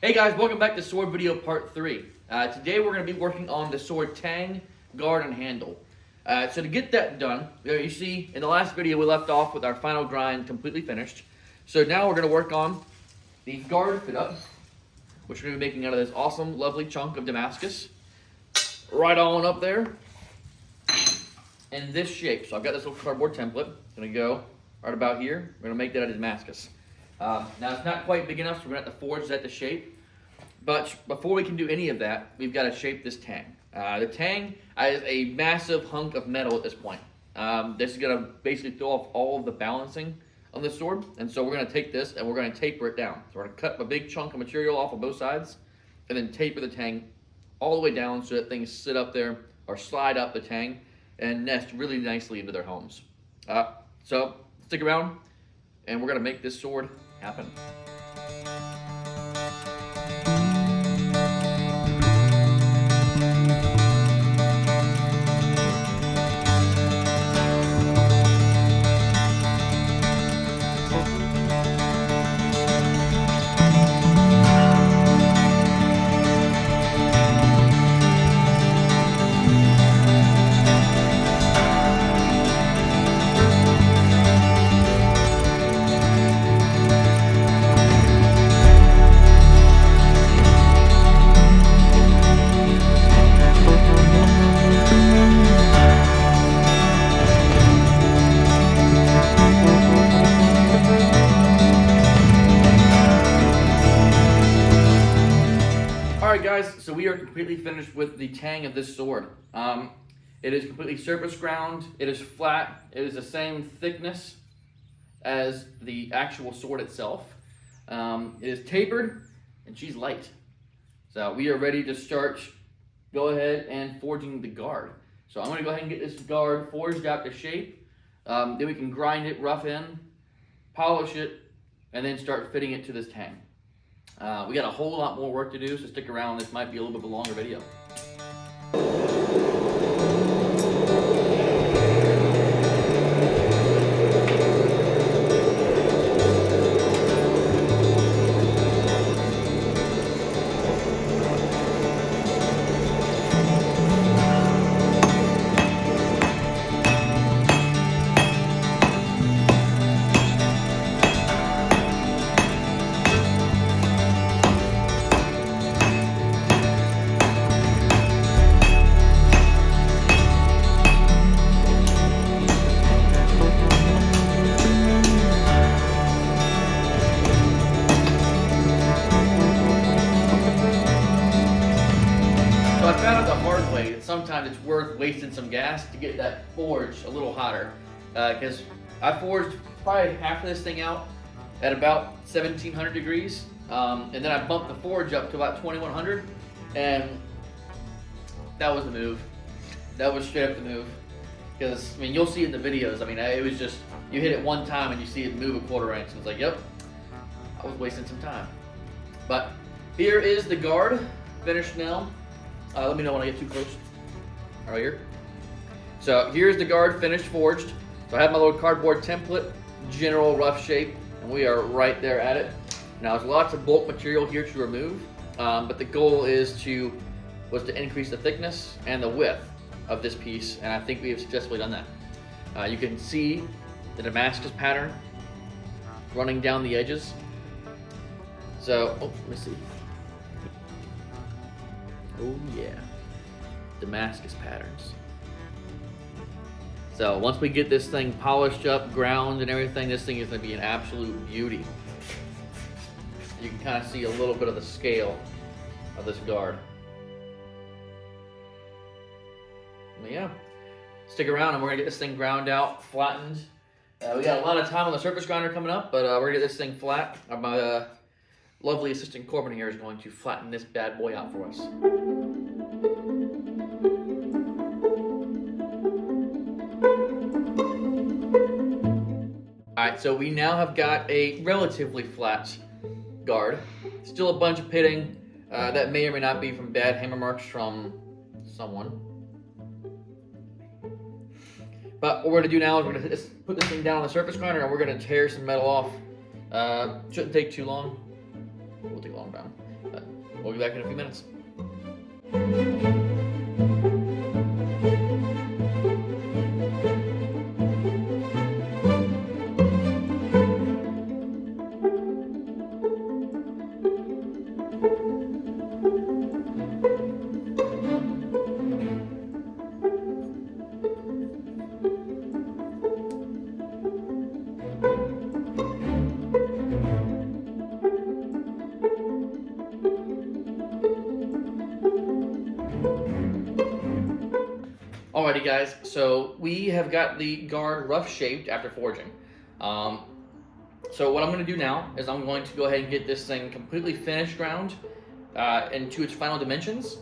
Hey guys, welcome back to sword video part 3. Today we're going to be working on the sword tang, guard, and handle. So to get that done, you see in the last video we left off with our final grind completely finished. So now we're going to work on the guard fit up, which we're going to be making out of this awesome, lovely chunk of Damascus. Right on up there. In this shape. So I've got this little cardboard template. It's going to go right about here. We're going to make that out of Damascus. Now it's not quite big enough, so we're going to have to forge that to shape. But before we can do any of that, we've got to shape this tang. The tang is a massive hunk of metal at this point. This is going to basically throw off all of the balancing on the sword. And so we're going to take this and we're going to taper it down. So we're going to cut a big chunk of material off of both sides and then taper the tang all the way down so that things sit up there or slide up the tang and nest really nicely into their homes. So stick around and we're going to make this sword happen. Alright guys, so we are completely finished with the tang of this sword. It is completely surface ground, it is flat, it is the same thickness as the actual sword itself. It is tapered, and she's light. So we are ready to start, go ahead and forging the guard. So I'm going to go ahead and get this guard forged out to shape. Then we can grind it rough in, polish it, and then start fitting it to this tang. We got a whole lot more work to do, so stick around. This might be a little bit of a longer video. I found out the hard way that sometimes it's worth wasting some gas to get that forge a little hotter. Because I forged probably half of this thing out at about 1700 degrees. And then I bumped the forge up to about 2100. And that was the move. That was straight up the move. Because, I mean, you'll see it in the videos. I mean, it was just, you hit it one time and you see it move a quarter inch. And it's like, yep, I was wasting some time. But here is the guard, finished now. Let me know when I get too close. Right here. So here's the guard finished forged. So I have my little cardboard template, general rough shape, and we are right there at it. Now there's lots of bulk material here to remove, but the goal was to increase the thickness and the width of this piece, and I think we have successfully done that. You can see the Damascus pattern running down the edges. So, let me see. Oh yeah, Damascus patterns. So once we get this thing polished up, ground and everything, this thing is going to be an absolute beauty. You can kind of see a little bit of the scale of this guard. But yeah, stick around and we're going to get this thing ground out, flattened. We got a lot of time on the surface grinder coming up, but we're going to get this thing flat. My lovely assistant Corbin here is going to flatten this bad boy out for us. Alright, so we now have got a relatively flat guard. Still a bunch of pitting that may or may not be from bad hammer marks from someone. But what we're going to do now is we're going to put this thing down on the surface grinder and we're going to tear some metal off. Shouldn't take too long. We'll take a long time. we'll be back in a few minutes. Alrighty guys, so we have got the guard rough shaped after forging. So what I'm going to do now is I'm going to go ahead and get this thing completely finished ground into its final dimensions.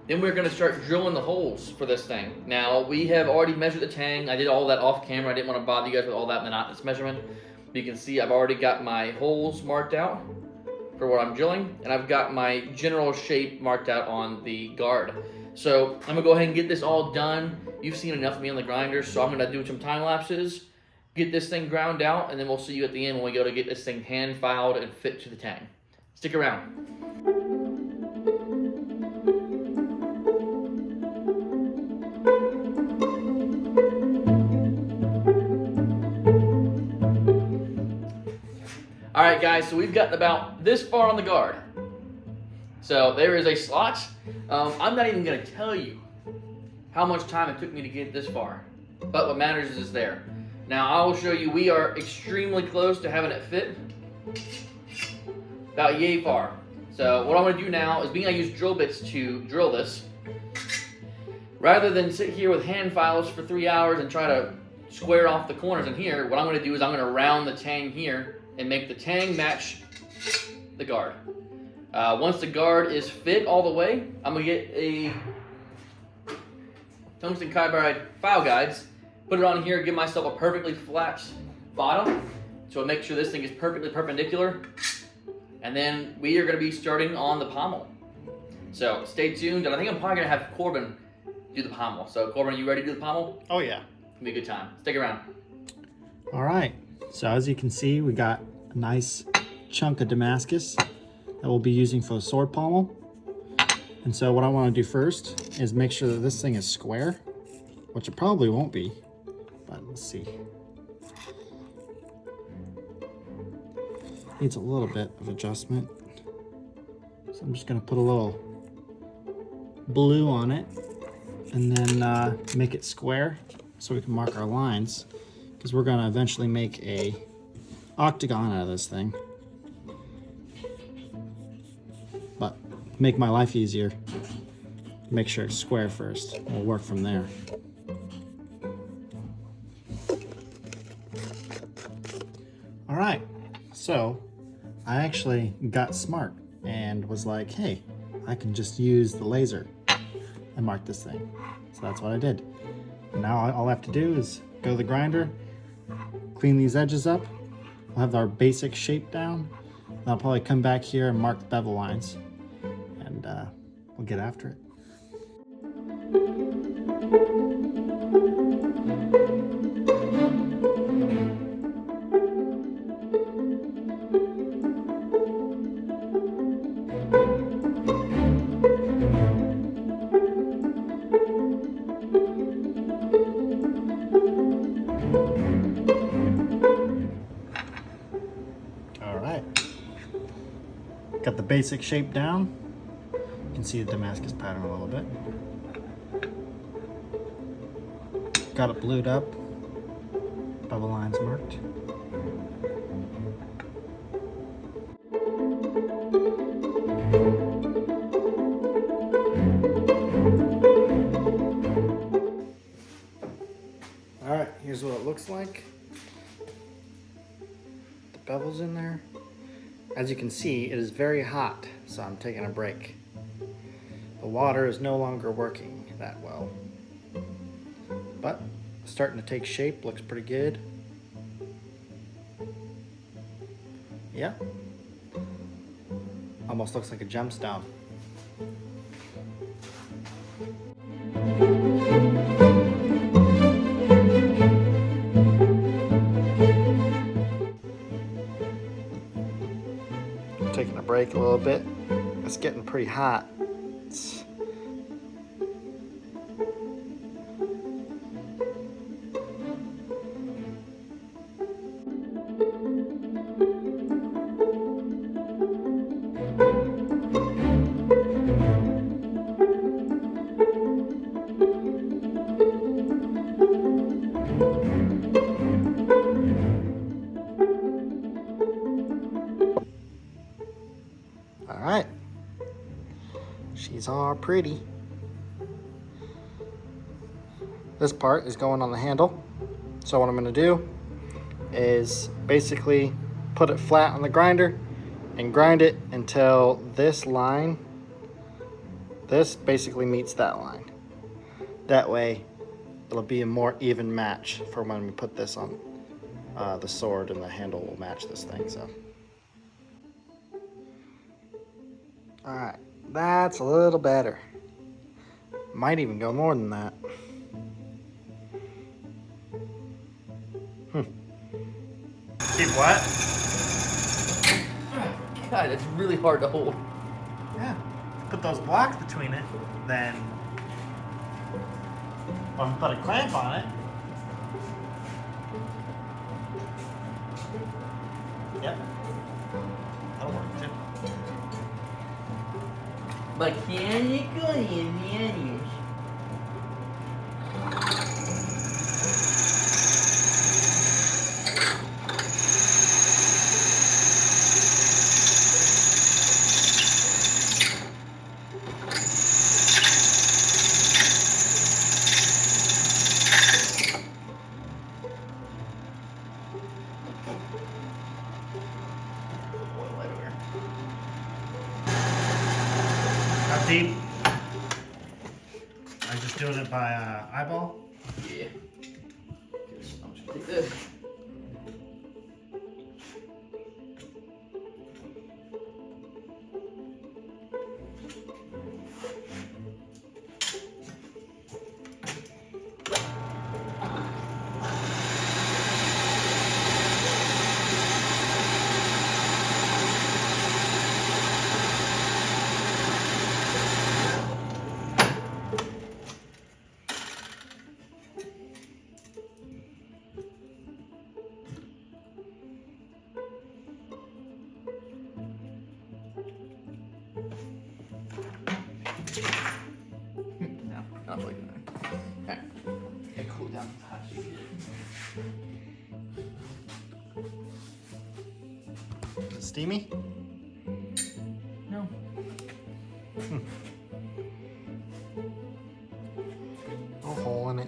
Then we're going to start drilling the holes for this thing. Now we have already measured the tang. I did all that off camera. I didn't want to bother you guys with all that monotonous measurement. You can see I've already got my holes marked out for what I'm drilling, and I've got my general shape marked out on the guard. So I'm gonna go ahead and get this all done. You've seen enough of me on the grinder, so I'm gonna do some time lapses, get this thing ground out, and then we'll see you at the end when we go to get this thing hand filed and fit to the tang. Stick around. All right, guys, so we've gotten about this far on the guard. So there is a slot. I'm not even gonna tell you how much time it took me to get this far, but what matters is it's there. Now I will show you we are extremely close to having it fit, about yay far. So what I'm gonna do now is, being I use drill bits to drill this, rather than sit here with hand files for 3 hours and try to square off the corners in here, what I'm gonna do is I'm gonna round the tang here and make the tang match the guard. Once the guard is fit all the way, I'm gonna get a tungsten carbide file guides, put it on here, give myself a perfectly flat bottom, so I make sure this thing is perfectly perpendicular, and then we are gonna be starting on the pommel. So stay tuned, and I think I'm probably gonna have Corbin do the pommel. So Corbin, are you ready to do the pommel? Oh yeah. It'll be a good time. Stick around. All right, so as you can see, we got a nice chunk of Damascus that we'll be using for the sword pommel. And so what I want to do first is make sure that this thing is square, which it probably won't be, but let's see. Needs a little bit of adjustment. So I'm just gonna put a little blue on it and then make it square so we can mark our lines, because we're gonna eventually make a octagon out of this thing. But to make my life easier, make sure it's square first. We'll work from there. All right, so I actually got smart and was like, hey, I can just use the laser and mark this thing. So that's what I did. Now all I have to do is go to the grinder, clean these edges up. We'll have our basic shape down. And I'll probably come back here and mark the bevel lines, and we'll get after it. Got the basic shape down. You can see the Damascus pattern a little bit. Got it blued up. Bevel lines marked. All right, here's what it looks like. The bevel's in there. As you can see, it is very hot, so I'm taking a break. The water is no longer working that well, but starting to take shape, looks pretty good. Yeah, almost looks like a gemstone. Taking a break a little bit. It's getting pretty hot. It's... All right, she's all pretty. This part is going on the handle. So what I'm gonna do is basically put it flat on the grinder and grind it until this line, this basically meets that line. That way it'll be a more even match for when we put this on the sword, and the handle will match this thing. So. All right, that's a little better. Might even go more than that. Keep what? God, it's really hard to hold. Yeah, put those blocks between it, then put a clamp on it. Yep, that'll work too. Mecânico How deep? I'm just doing it by eyeball. Yeah. I'm just gonna take this. No, not like that. Alright. Okay, cool down the hot sheet. Is it steamy? No. No hole in it.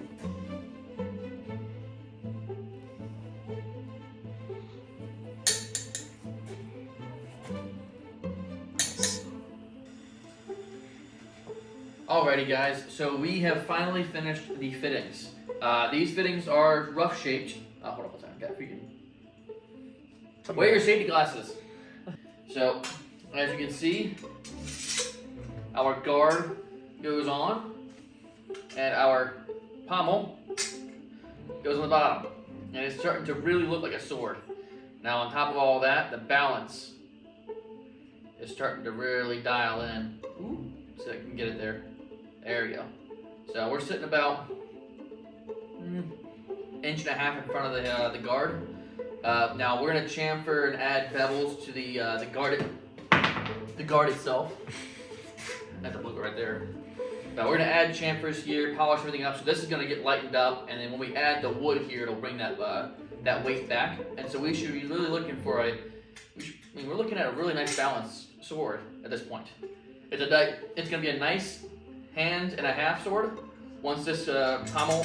Alrighty guys, so we have finally finished the fittings. These fittings are rough shaped. Hold on one second, got freaking. Wear your safety glasses. So, as you can see, our guard goes on, and our pommel goes on the bottom. And it's starting to really look like a sword. Now on top of all that, the balance is starting to really dial in. Ooh, so I can get it there. There we go. So we're sitting about inch and a half in front of the guard. Now we're gonna chamfer and add bevels to the guard itself. That's a blue right there. Now we're gonna add chamfers here, polish everything up. So this is gonna get lightened up, and then when we add the wood here, it'll bring that weight back. And so we should be really looking for we're looking at a really nice balanced sword at this point. It's gonna be a nice hand and a half sword once this pommel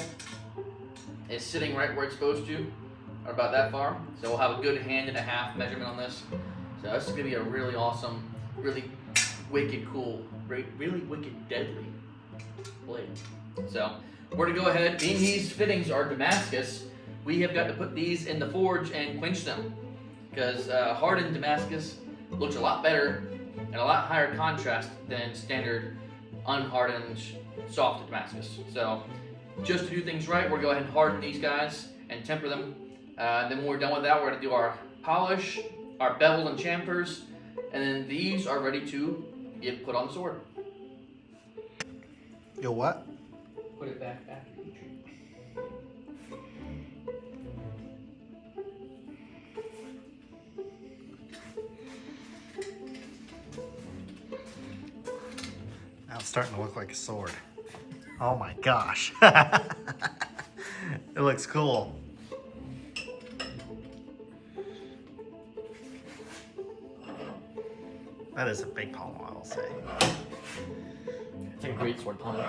is sitting right where it's supposed to, or about that far. So we'll have a good hand and a half measurement on this. So this is gonna be a really awesome, really wicked cool, really wicked deadly blade. So we're gonna go ahead, being these fittings are Damascus, we have got to put these in the forge and quench them, because hardened Damascus looks a lot better and a lot higher contrast than standard unhardened soft Damascus. So just to do things right, we're gonna go ahead and harden these guys and temper them. Then when we're done with that, we're gonna do our polish, our bevels and chamfers, and then these are ready to get put on the sword. You'll what? Put it back after you drink. Now it's starting to look like a sword. Oh my gosh. It looks cool. That is a big pommel, I will say. It's a great sword pommel.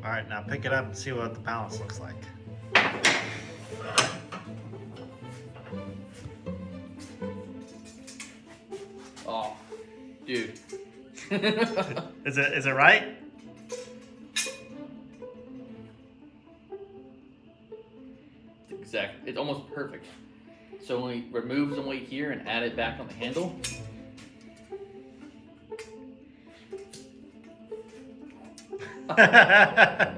All right, now pick it up and see what the balance looks like. Oh, dude. Is it right? Exactly. It's almost perfect. So when we remove some weight here and add it back on the handle. Oh,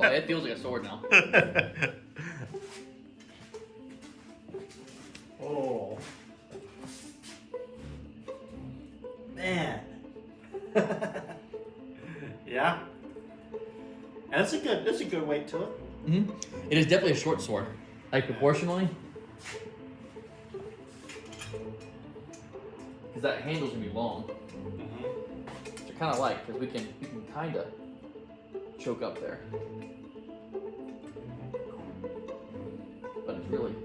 it feels like a sword now. Oh. Man. Yeah. And that's a good weight to it. Mm-hmm. It is definitely a short sword, like proportionally. Because that handle's gonna be long. Which I kind of like, because we can kind of choke up there. But it's really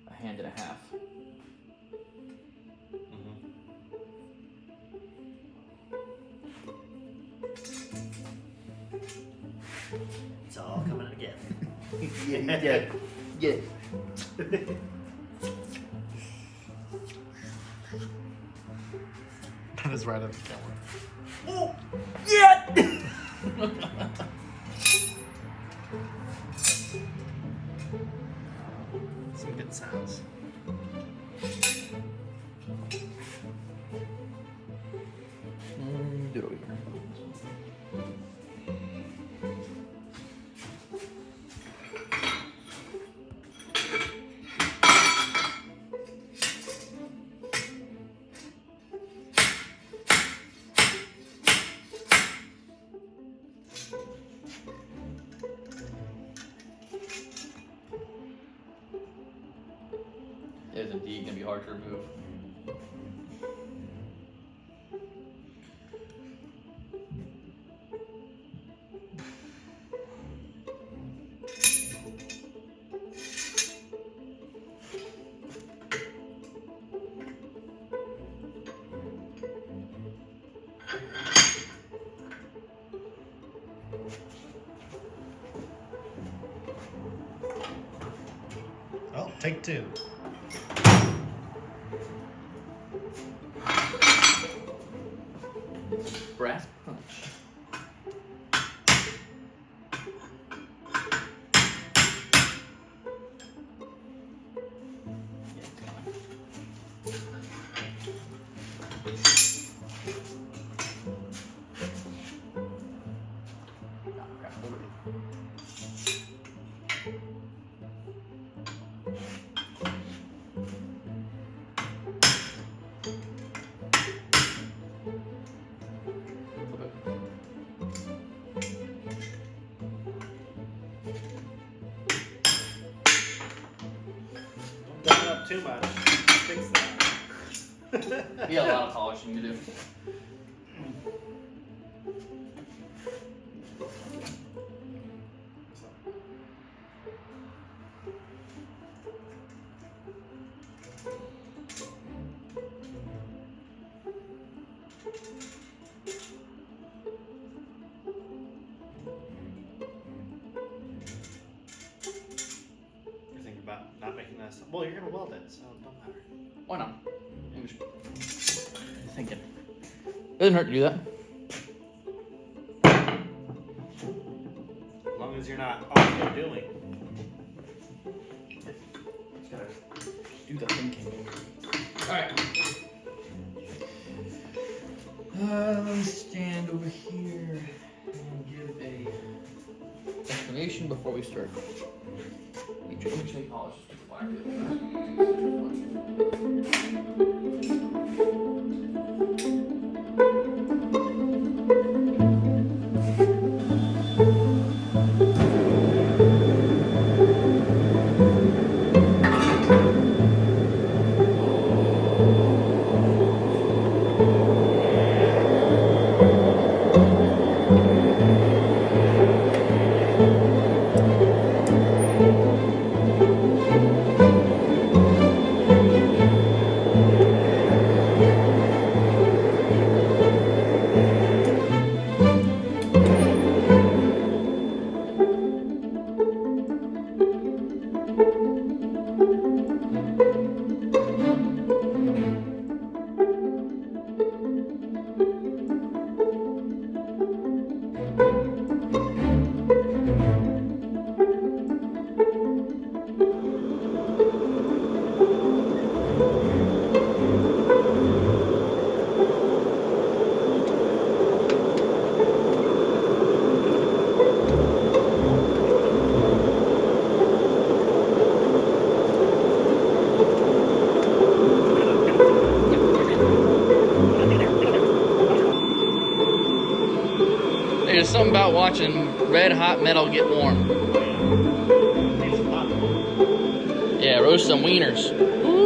a hand and a half. It's all coming together. Yeah. That is right up the camera. Oh, yeah! Some good sounds. Do it over here. It is indeed going to be hard to remove. Oh, take two. Brass punch. Don't done up too much. Fix that. Yeah, a lot of polishing to do. mess up. Well, you're gonna weld it, so it don't matter. Why not? I'm just thinking. Doesn't hurt to do that. As long as you're not off doing. Just gotta do the thinking. Alright. Let me stand over here and give a explanation before we start. Let me polish this fire. There's something about watching red hot metal get warm. Yeah, roast some wieners. Woo!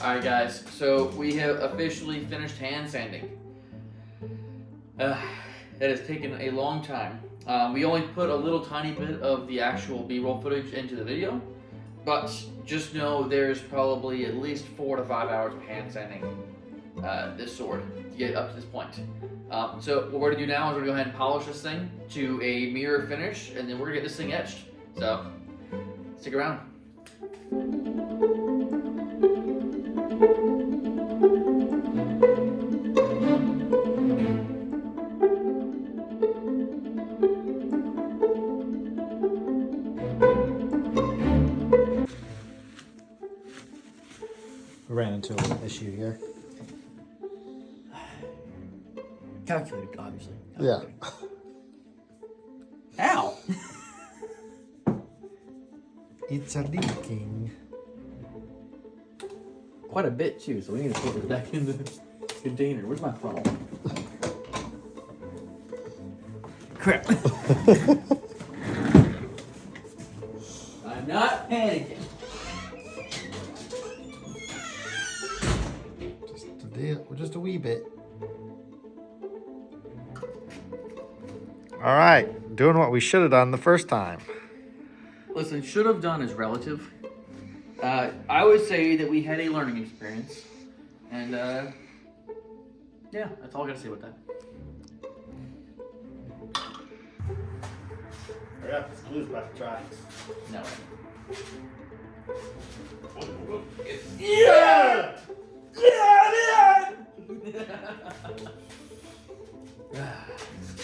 Alright guys, so we have officially finished hand sanding. It has taken a long time. We only put a little tiny bit of the actual B-roll footage into the video, but just know there's probably at least 4 to 5 hours of hand sanding this sword to get up to this point. So what we're gonna do now is we're gonna go ahead and polish this thing to a mirror finish, and then we're gonna get this thing etched. So stick around. We ran into an issue here. Calculated, obviously. Yeah. Ow! It's a leaking. Quite a bit too, so we need to put it back in the... container. Where's my funnel? Crap. I'm not panicking. Just a wee bit. All right, doing what we should have done the first time. Listen, should have done is relative. I would say that we had a learning experience. And, yeah, that's all I gotta say about that. Hurry up, this glue's about to dry. No. Yeah!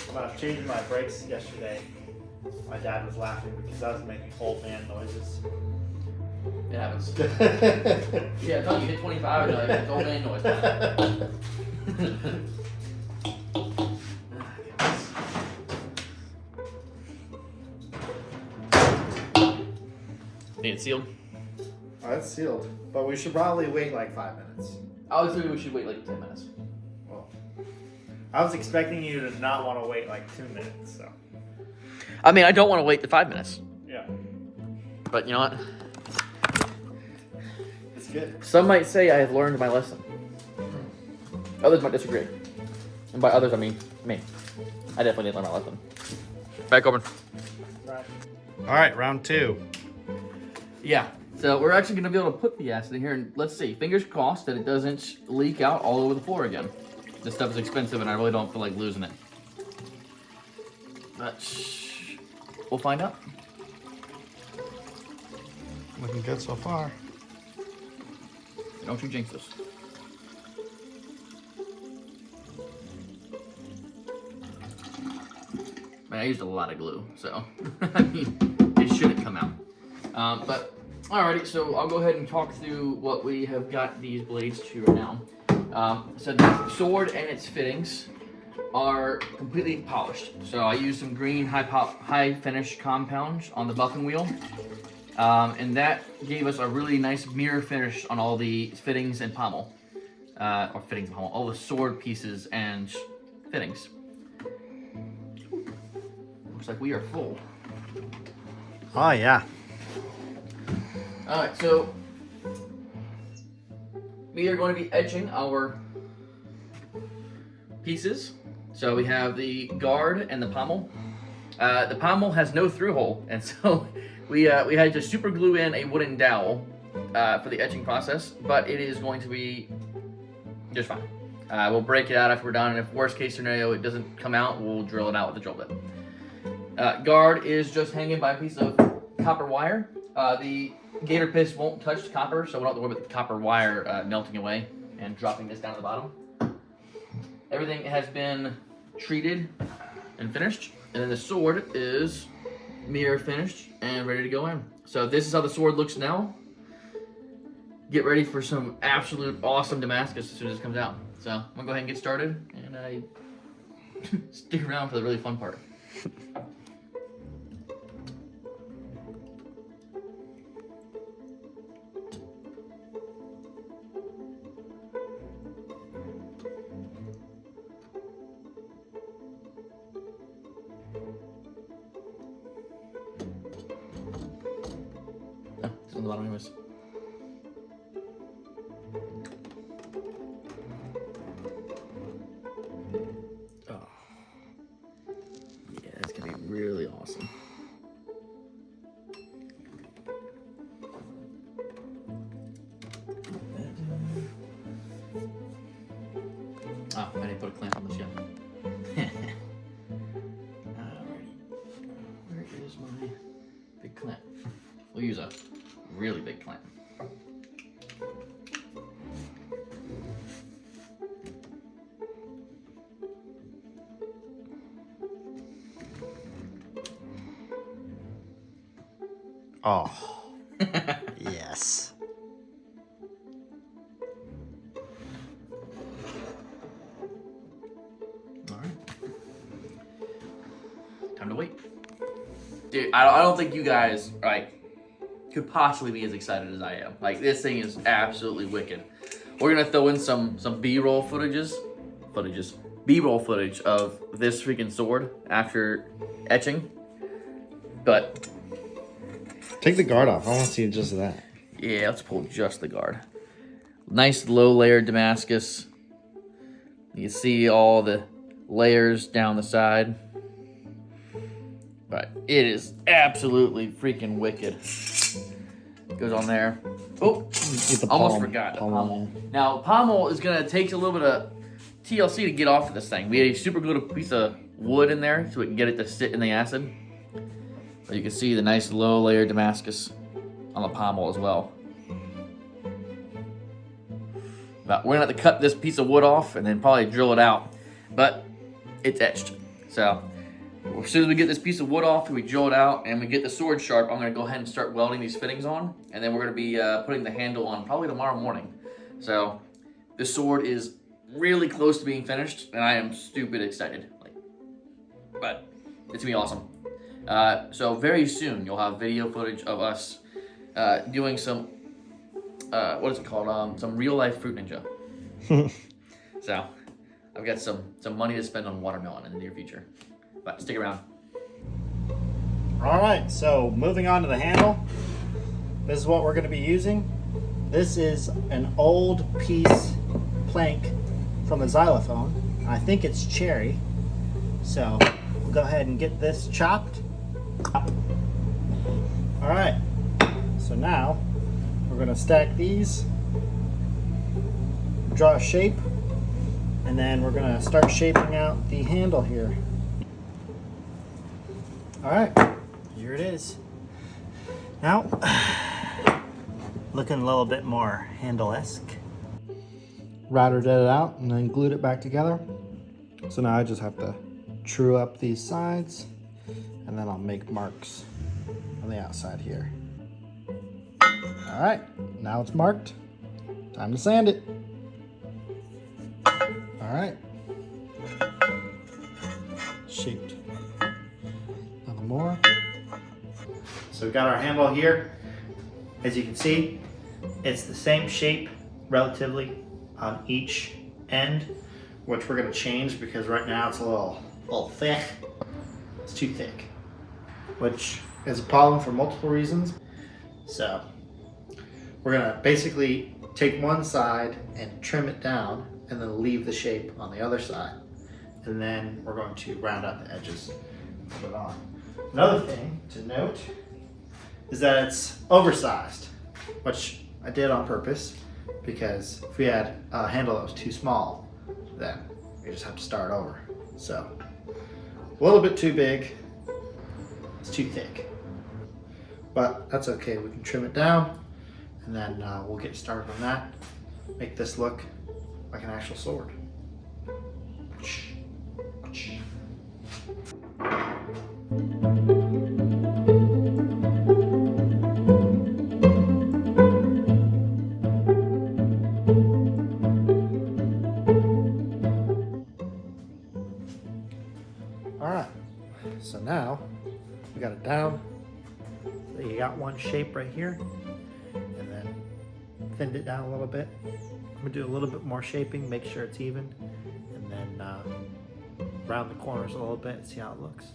When I was changing my brakes yesterday, my dad was laughing because I was making old man noises. It happens. Yeah, I thought you hit 25 and like, it's old man noise. Need it sealed? Oh, it's sealed, but we should probably wait like 5 minutes. I was thinking we should wait like 10 minutes. Well, I was expecting you to not want to wait like 2 minutes, so. I mean, I don't want to wait the 5 minutes. Yeah. But you know what? It's good. Some might say I have learned my lesson. Others might disagree. And by others, I mean me. I definitely didn't learn my lesson. Back over. Right. All right, round 2. Yeah. So we're actually going to be able to put the acid in here, and let's see. Fingers crossed that it doesn't leak out all over the floor again. This stuff is expensive, and I really don't feel like losing it. But we'll find out. Looking good so far. Don't you jinx us. Man, I used a lot of glue, so I mean, it shouldn't come out. But alrighty, so I'll go ahead and talk through what we have got these blades to right now. So the sword and its fittings are completely polished. So I used some green high finish compound on the buffing wheel. And that gave us a really nice mirror finish on all the fittings and pommel. Or fittings and pommel, all the sword pieces and fittings. Looks like we are full. Oh, yeah. Alright, so we are going to be etching our pieces. So we have the guard and the pommel. The pommel has no through hole, and so we had to super glue in a wooden dowel for the etching process, but it is going to be just fine. We'll break it out after we're done, and if worst case scenario it doesn't come out, we'll drill it out with the drill bit. Guard is just hanging by a piece of copper wire. The gator piss won't touch the copper, so we don't have to worry about the copper wire melting away and dropping this down to the bottom. Everything has been treated and finished, and then the sword is mirror finished and ready to go in. So this is how the sword looks now. Get ready for some absolute awesome Damascus as soon as it comes out. So I'm gonna go ahead and get started, and stick around for the really fun part. Oh, it's on the bottom anyways. Oh. Yeah, it's gonna be really awesome. Oh, I didn't put a clamp on this yet. Alrighty. Where is my big clamp? We'll use a really big clamp. Oh. Yes. Alright. Time to wait. Dude, I don't think you guys, like, could possibly be as excited as I am. Like, this thing is absolutely wicked. We're gonna throw in some B-roll B-roll footage of this freaking sword after etching. But Take the guard off. I want to see just that. yeah, let's pull just the guard. Nice low layered Damascus. You can see all the layers down the side. But it is absolutely freaking wicked. Goes on there. Oh, almost forgot the pommel. Now, pommel is gonna take a little bit of TLC to get off of this thing. We super glued a piece of wood in there so we can get it to sit in the acid. But you can see the nice low layer Damascus on the pommel as well. But we're gonna have to cut this piece of wood off and then probably drill it out. But it's etched. So as soon as we get this piece of wood off, we drill it out and we get the sword sharp, I'm gonna go ahead and start welding these fittings on. And then we're gonna be putting the handle on probably tomorrow morning. So this sword is really close to being finished and I am stupid excited. But it's gonna be awesome. So very soon you'll have video footage of us doing some, what is it called? Some real life Fruit Ninja. So I've got some money to spend on watermelon in the near future. But stick around. All right, so moving on to the handle. This is what we're going to be using. This is an old piece plank from the xylophone. I think it's cherry. So we'll go ahead and get this chopped. All right, so now we're going to stack these, draw a shape, and then we're going to start shaping out the handle here. All right, here it is. Now, looking a little bit more handle-esque. Routed it out and then glued it back together. So now I just have to true up these sides and then I'll make marks on the outside here. All right, now it's marked. Time to sand it. All right. Shaped. Nothing more. So we've got our handle here. As you can see, it's the same shape relatively on each end, which we're gonna change because right now it's a little thick. It's too thick, which is a problem for multiple reasons. So we're gonna basically take one side and trim it down and then leave the shape on the other side. And then we're going to round out the edges and put it on. Another thing to note is that it's oversized, which I did on purpose because if we had a handle that was too small, then we just have to start over. So a little bit too big, it's too thick, but that's okay. We can trim it down and then we'll get started on that. Make this look like an actual sword. All right, so now we got it down. So you got one shape right here, and then thinned it down a little bit. I'm gonna do a little bit more shaping, make sure it's even, and then round the corners a little bit and see how it looks.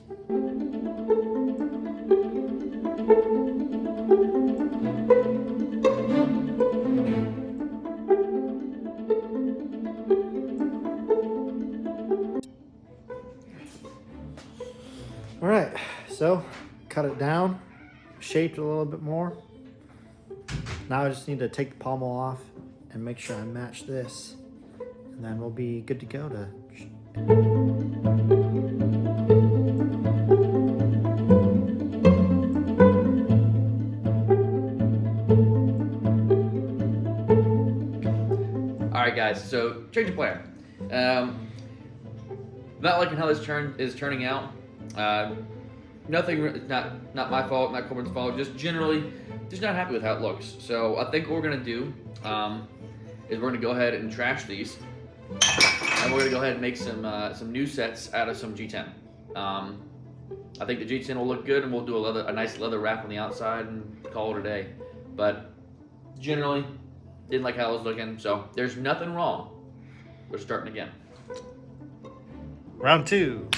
All right, so cut it down, shaped it a little bit more. Now I just need to take the pommel off and make sure I match this, and then we'll be good to go to. All right, guys. So change of plan. Not liking how this is turning out. Nothing. Not my fault. Not Corbin's fault. Just generally, just not happy with how it looks. So I think what we're gonna do is we're gonna go ahead and trash these, and we're gonna go ahead and make some new sets out of some G10. I think the G10 will look good, and we'll do a nice leather wrap on the outside and call it a day. But generally, Didn't like how it was looking. So there's nothing wrong. We're starting again. Round 2.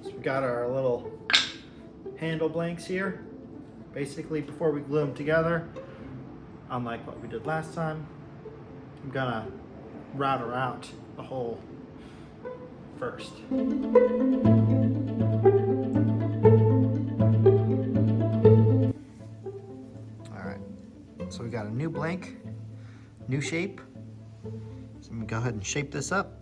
So we got our little handle blanks here. Basically, before we glue them together, unlike what we did last time, I'm gonna router out the hole first. Alright, so we got a new blank, new shape. So I'm gonna go ahead and shape this up.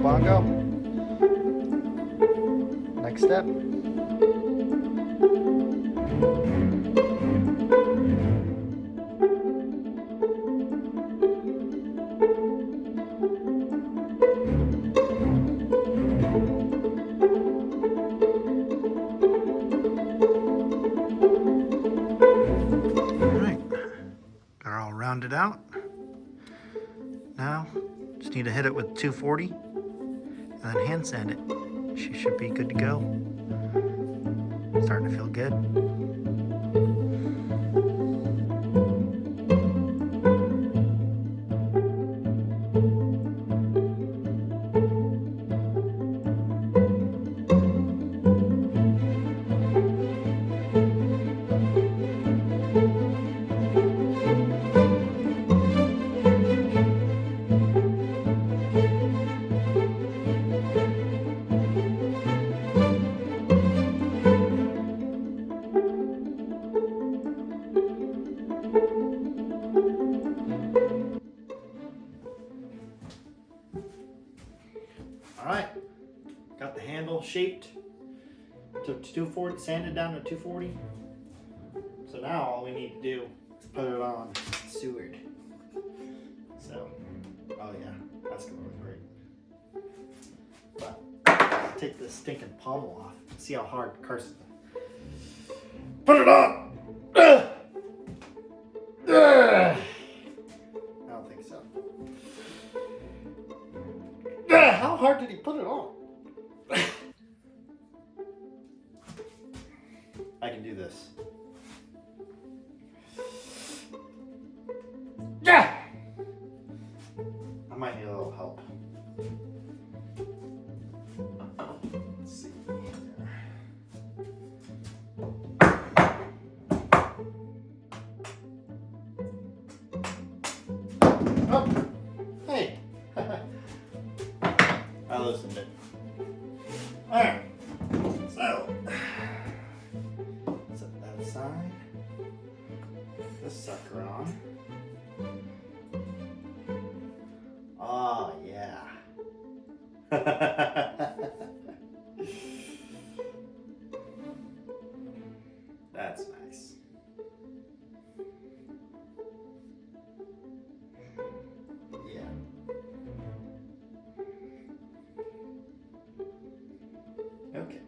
Bongo. Next step. Alright, got her all rounded out. Now, just need to hit it with 240. And then hand sand it. She should be good to go. Starting to feel good. Alright, got the handle shaped to 240, sanded down to 240. So now all we need to do is put it on Seward. So, oh yeah, that's gonna look great. But, let's take this stinking pommel off. See how hard Carson. Put it on! I don't think so. How hard did he put it on? I can do this. Yeah! I might need a little help. Let's see. Oh, hey. I loosened it. Alright, so set that aside. Put this sucker on. Oh, yeah. That's nice. Yeah. Okay.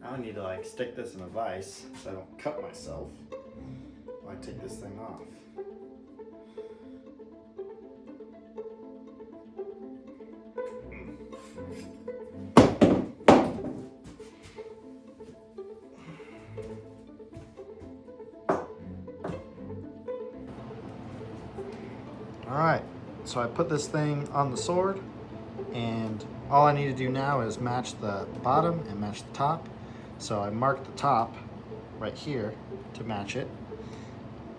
I need to like stick this in a vise so I don't cut myself when I take this thing off. Alright, so I put this thing on the sword, and all I need to do now is match the bottom and match the top. So I marked the top right here to match it.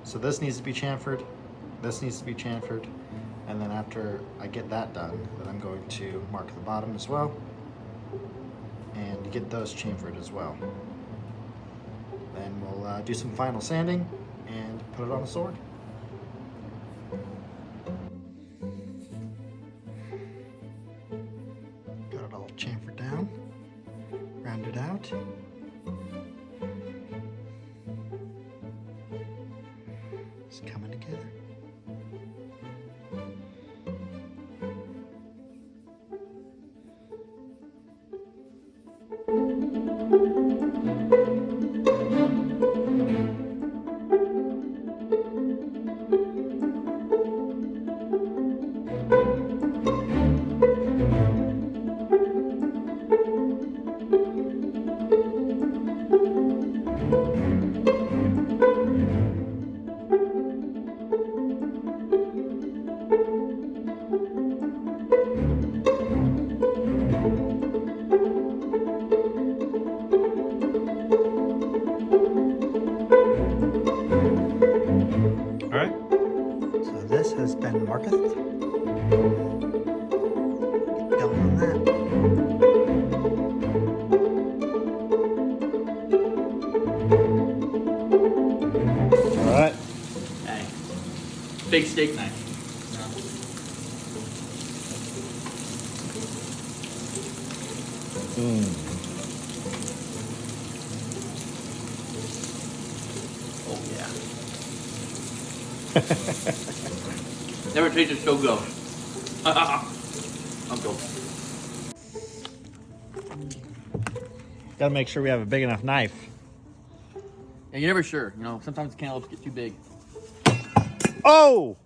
So this needs to be chamfered, this needs to be chamfered, and then after I get that done, then I'm going to mark the bottom as well and get those chamfered as well. Then we'll do some final sanding and put it on the sword. it out. It's coming together. Alright, so this has been marked. Going on that. Alright. Hey, big steak knife. Oh yeah. Never tasted so good. I'm good. Gotta make sure we have a big enough knife. Yeah, you're never sure. You know, sometimes the cantaloupes get too big. Oh!